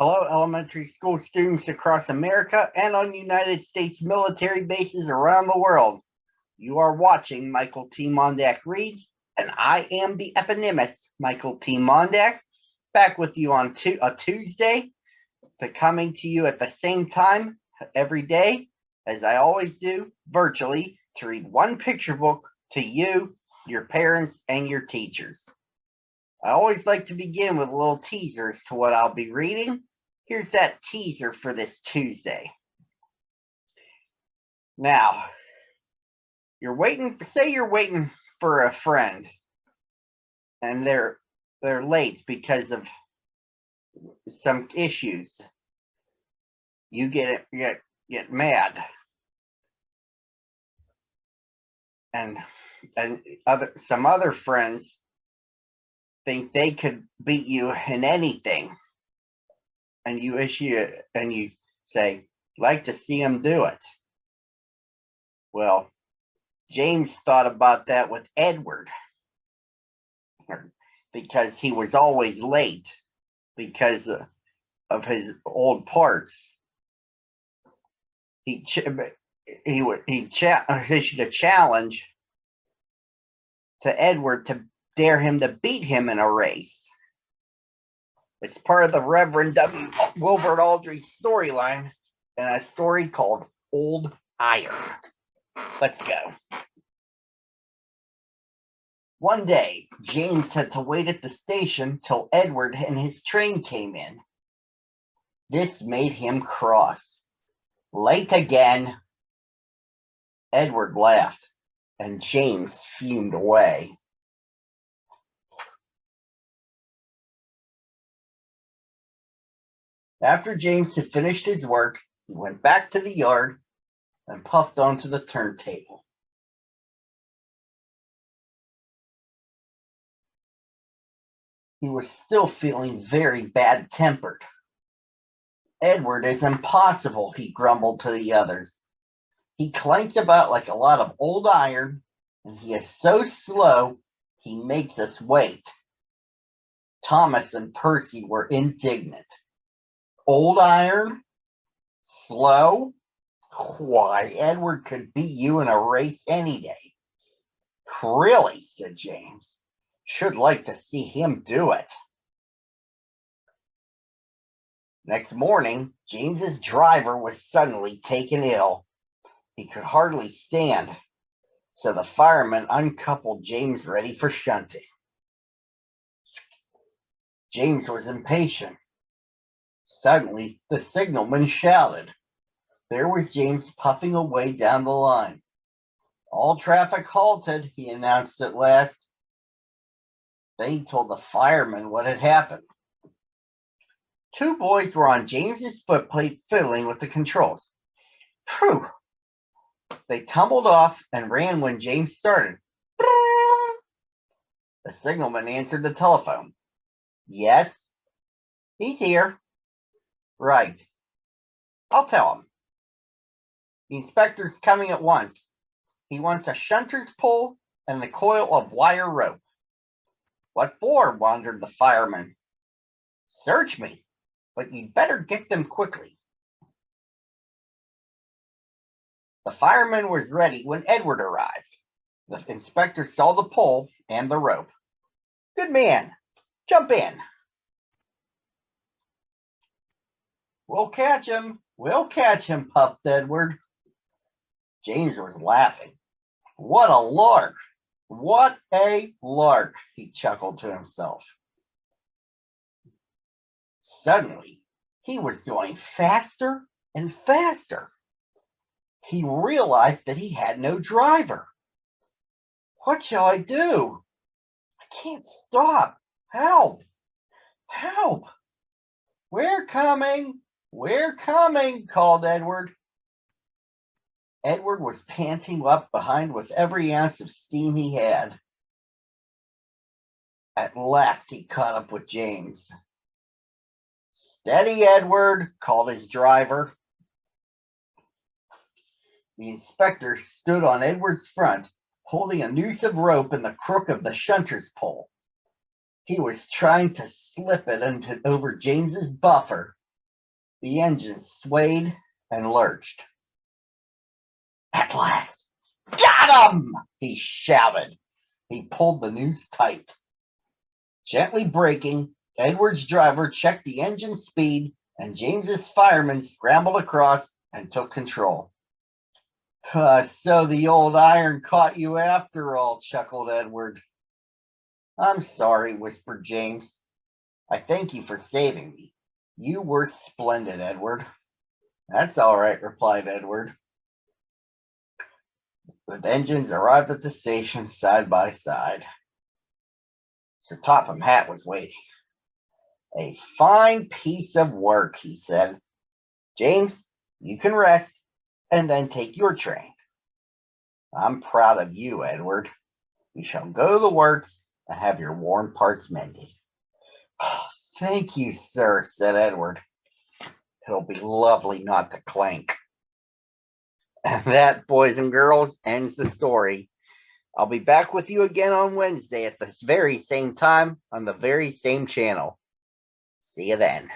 Hello, elementary school students across America and on United States military bases around the world. You are watching Michael T. Mondak Reads, and I am the eponymous Michael T. Mondak, back with you on a Tuesday, coming to you at the same time every day, as I always do, virtually, to read one picture book to you, your parents, and your teachers. I always like to begin with a little teaser as to what I'll be reading. Here's that teaser for this Tuesday. Now, you're waiting for a friend, and they're late because of some issues. You get mad, and some other friends think they could beat you in anything, and you say, like to see him do it. Well, James thought about that with Edward, because he was always late because of his old parts. He issued a challenge to Edward to dare him to beat him in a race. It's part of the Reverend W. Wilbert Aldry's storyline in a story called Old Iron. Let's go. One day, James had to wait at the station till Edward and his train came in. This made him cross. Late again. Edward laughed, and James fumed away. After James had finished his work, he went back to the yard and puffed onto the turntable. He was still feeling very bad-tempered. Edward is impossible, he grumbled to the others. He clanks about like a lot of old iron, and he is so slow he makes us wait. Thomas and Percy were indignant. Old iron? Slow? Why, Edward could beat you in a race any day. Really, said James. Should like to see him do it. Next morning, James's driver was suddenly taken ill. He could hardly stand, so the fireman uncoupled James ready for shunting. James was impatient. Suddenly, the signalman shouted. There was James puffing away down the line. All traffic halted, he announced at last. Then he told the fireman what had happened. Two boys were on James's footplate fiddling with the controls. Phew! They tumbled off and ran when James started. The signalman answered the telephone. Yes? He's here. Right. I'll tell him. The inspector's coming at once. He wants a shunter's pole and a coil of wire rope. What for? Wondered the fireman. Search me, but you'd better get them quickly. The fireman was ready when Edward arrived. The inspector saw the pole and the rope. Good man. Jump in. We'll catch him, puffed Edward. James was laughing. What a lark! What a lark, he chuckled to himself. Suddenly, he was going faster and faster. He realized that he had no driver. What shall I do? I can't stop. Help! Help! We're coming! We're coming, called Edward. Edward was panting up behind with every ounce of steam he had. At last he caught up with James. Steady, Edward, called his driver. The inspector stood on Edward's front, holding a noose of rope in the crook of the shunter's pole. He was trying to slip it over James's buffer The engine swayed and lurched. At last, got him! He shouted. He pulled the noose tight. Gently braking, Edward's driver checked the engine speed, and James's fireman scrambled across and took control. So the old iron caught you after all, chuckled Edward. I'm sorry, whispered James. I thank you for saving me. You were splendid, Edward. That's all right, replied Edward. The engines arrived at the station side by side. Sir Topham Hatt was waiting. A fine piece of work, he said. James, you can rest and then take your train. I'm proud of you, Edward. You shall go to the works and have your worn parts mended. Oh, thank you, sir, said Edward. It'll be lovely not to clank. And that, boys and girls, ends the story. I'll be back with you again on Wednesday at the very same time on the very same channel. See you then.